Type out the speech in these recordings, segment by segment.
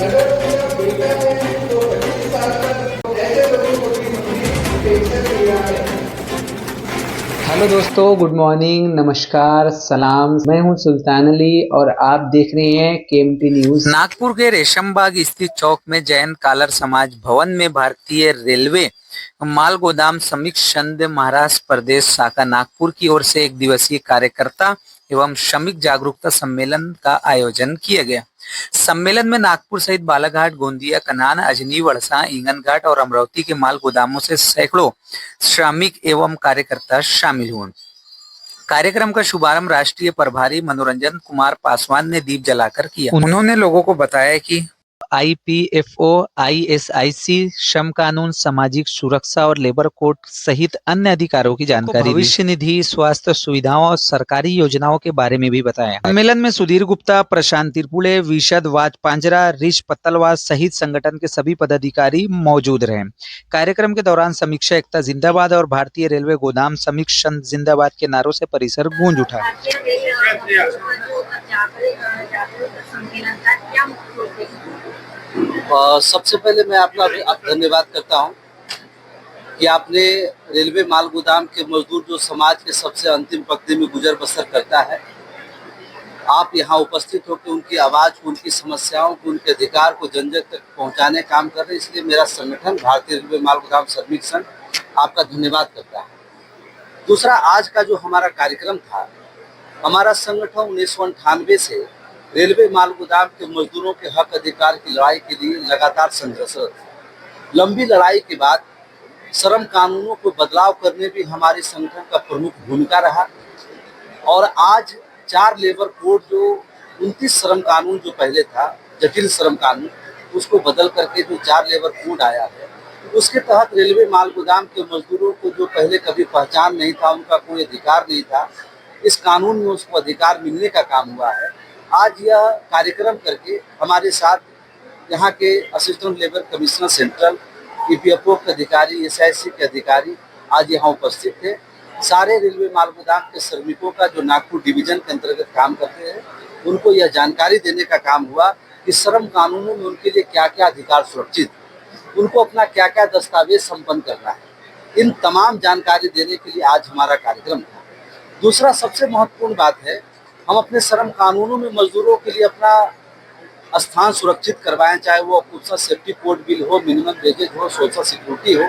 Hello दोस्तों, good morning, नमस्कार, सलाम। मैं हूं सुल्तान अली और आप देख रहे हैं केएमटी न्यूज। नागपुर के रेशमबाग स्थित चौक में जैन कालर समाज भवन में भारतीय रेलवे माल गोदाम श्रमिक संघ महाराष्ट्र प्रदेश शाखा नागपुर की ओर से एक दिवसीय कार्यकर्ता एवं श्रमिक जागरूकता सम्मेलन का आयोजन किया गया। सम्मेलन में नागपुर सहित बालाघाट, गोंदिया, कनान, अजनी, वड़सा, इंगनघाट और अमरावती के माल गोदामों से सैकड़ों श्रमिक एवं कार्यकर्ता शामिल हुए। कार्यक्रम का शुभारंभ राष्ट्रीय प्रभारी मनोरंजन कुमार पासवान ने दीप जलाकर किया। उन्होंने लोगों को बताया कि IPFO, ISIC, श्रम कानून, सामाजिक सुरक्षा और लेबर कोड सहित अन्य अधिकारों की जानकारी दी। भविष्य निधि, स्वास्थ्य सुविधाओं और सरकारी योजनाओं के बारे में भी बताया। सम्मेलन में सुधीर गुप्ता, प्रशांत तिरपुले, विशद वाजपांजरा, रिच पत्तलवास सहित संगठन के सभी पदाधिकारी मौजूद रहे। कार्यक्रम के दौरान समीक्षा एकता जिंदाबाद और भारतीय रेलवे गोदाम श्रमिक संघ जिंदाबाद के नारों से परिसर गूंज उठा। सबसे पहले मैं आपका धन्यवाद करता हूं कि आपने रेलवे माल गोदाम के मजदूर जो समाज के सबसे अंतिम पंक्ति में गुजर बसर करता है, आप यहां उपस्थित होकर उनकी आवाज़ को, उनकी समस्याओं को, उनके अधिकार को जन जन तक पहुंचाने काम कर रहे हैं। इसलिए मेरा संगठन भारतीय रेलवे माल गोदाम श्रमिक संघ आपका धन्यवाद करता है। दूसरा, आज का जो हमारा कार्यक्रम था, हमारा संगठन 1998 से रेलवे माल गोदाम के मजदूरों के हक अधिकार की लड़ाई के लिए लगातार संघर्षरत। लंबी लड़ाई के बाद श्रम कानूनों को बदलाव करने भी हमारे संगठन का प्रमुख भूमिका रहा और आज 4 लेबर कोड, जो 29 श्रम कानून जो पहले था, जटिल श्रम कानून, उसको बदल करके जो 4 लेबर कोड आया है, उसके तहत रेलवे माल गोदाम के मजदूरों को जो पहले कभी पहचान नहीं था, उनका कोई अधिकार नहीं था, इस कानून में उसको अधिकार मिलने का काम हुआ है। आज यह कार्यक्रम करके हमारे साथ यहाँ के assistant labour commissioner central, EPFO के अधिकारी, SIC के अधिकारी आज यहाँ उपस्थित थे। सारे रेलवे माल गोदाम के श्रमिकों का जो नागपुर डिवीजन के अंतर्गत काम करते हैं, उनको यह जानकारी देने का काम हुआ कि श्रम कानूनों में उनके लिए क्या क्या अधिकार सुरक्षित, उनको अपना क्या क्या दस्तावेज संपन्न करना है। इन तमाम जानकारी देने के लिए आज हमारा कार्यक्रम था। दूसरा सबसे महत्वपूर्ण बात है, हम अपने श्रम कानूनों में मजदूरों के लिए अपना स्थान सुरक्षित करवाएं, चाहे वो ऑक्यूपेशनल सेफ्टी कोड बिल हो, मिनिमम वेजेज हो, सोशल सिक्योरिटी हो।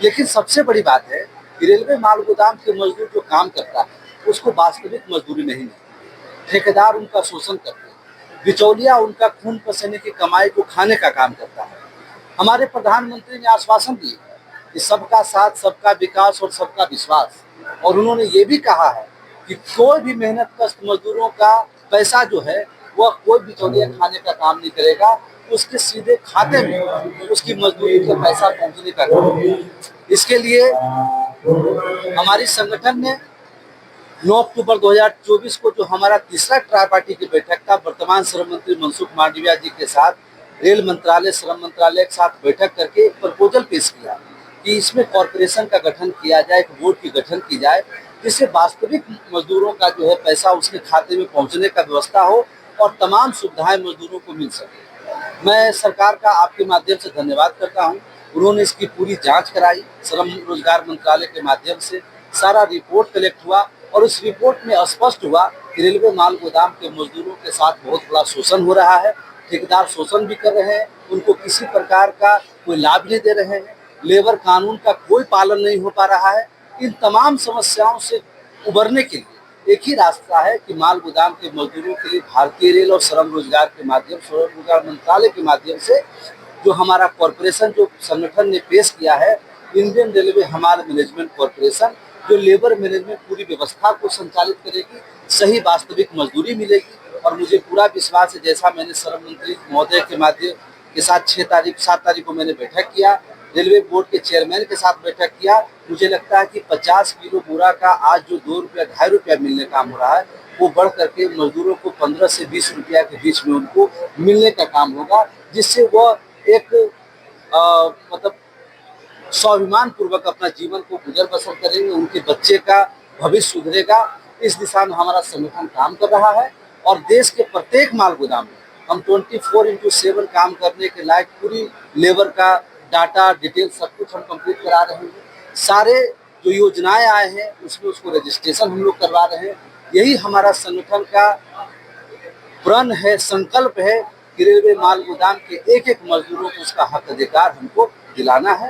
लेकिन सबसे बड़ी बात है कि रेलवे माल गोदाम के मजदूर जो काम करता है, उसको वास्तविक मजदूरी नहीं मिलती। ठेकेदार उनका शोषण करते हैं, बिचौलिया उनका खून पसीने की कमाई को खाने का काम करता है। हमारे प्रधानमंत्री ने आश्वासन दिए कि सबका साथ, सबका विकास और सबका विश्वास, और उन्होंने ये भी कहा है कि कोई भी मेहनत कष्ट मजदूरों का पैसा जो है वह कोई बिचौलिया खाने का काम नहीं करेगा, उसके सीधे खाते में उसकी मजदूरी का पैसा पहुंचने का काम। इसके लिए हमारी संगठन ने 9 अक्टूबर 2024 को जो हमारा तीसरा ट्राईपार्टी की बैठक था, वर्तमान श्रम मंत्री मनसुख मांडविया जी के साथ रेल मंत्रालय, श्रम मंत्रालय के साथ बैठक करके एक प्रपोजल पेश किया कि इसमें कॉरपोरेशन का गठन किया जाए, एक बोर्ड की गठन की जाए, जिससे वास्तविक मजदूरों का जो है पैसा उसके खाते में पहुंचने का व्यवस्था हो और तमाम सुविधाएं मजदूरों को मिल सके। मैं सरकार का आपके माध्यम से धन्यवाद करता हूं। उन्होंने इसकी पूरी जांच कराई, श्रम रोजगार मंत्रालय के माध्यम से सारा रिपोर्ट कलेक्ट हुआ और उस रिपोर्ट में स्पष्ट हुआ कि रेलवे माल गोदाम के मजदूरों के साथ बहुत बड़ा शोषण हो रहा है। ठेकेदार शोषण भी कर रहे हैं, उनको किसी प्रकार का कोई लाभ नहीं दे रहे हैं, लेबर कानून का कोई पालन नहीं हो पा रहा है। इन तमाम समस्याओं से उबरने के लिए एक ही रास्ता है कि माल गोदाम के मजदूरों के लिए भारतीय रेल और श्रम रोजगार के माध्यम, श्रम रोजगार मंत्रालय के माध्यम से जो हमारा कॉरपोरेशन जो संगठन ने पेश किया है, इंडियन रेलवे हमाल मैनेजमेंट कॉरपोरेशन, जो लेबर मैनेजमेंट पूरी व्यवस्था को संचालित करेगी, सही वास्तविक मजदूरी मिलेगी। और मुझे पूरा विश्वास है, जैसा मैंने श्रम मंत्री महोदय के माध्यम के साथ 7 तारीख को मैंने बैठक किया, रेलवे बोर्ड के चेयरमैन के साथ बैठक किया, मुझे लगता है कि 50 किलो बोरा का आज जो 2 रुपया 2.5 रुपया मिलने का काम हो रहा है, वो बढ़ करके मजदूरों को 15 से 20 रुपया के बीच में उनको मिलने का काम होगा, जिससे वह एक मतलब स्वाभिमान पूर्वक अपना जीवन को गुजर बसर करेंगे, उनके बच्चे का भविष्य सुधरेगा। इस दिशा में हमारा संगठन काम कर रहा है और देश के प्रत्येक माल गोदाम में हम 24/7 काम करने के लायक पूरी लेबर का डाटा डिटेल सब कुछ हम कंप्लीट करा रहे हैं। सारे जो योजनाएं आए हैं उसमें उसको रजिस्ट्रेशन हम लोग करवा रहे हैं। यही हमारा संगठन का प्रण है, संकल्प है कि रेलवे माल गोदाम के एक एक मजदूरों को उसका हक अधिकार हमको दिलाना है।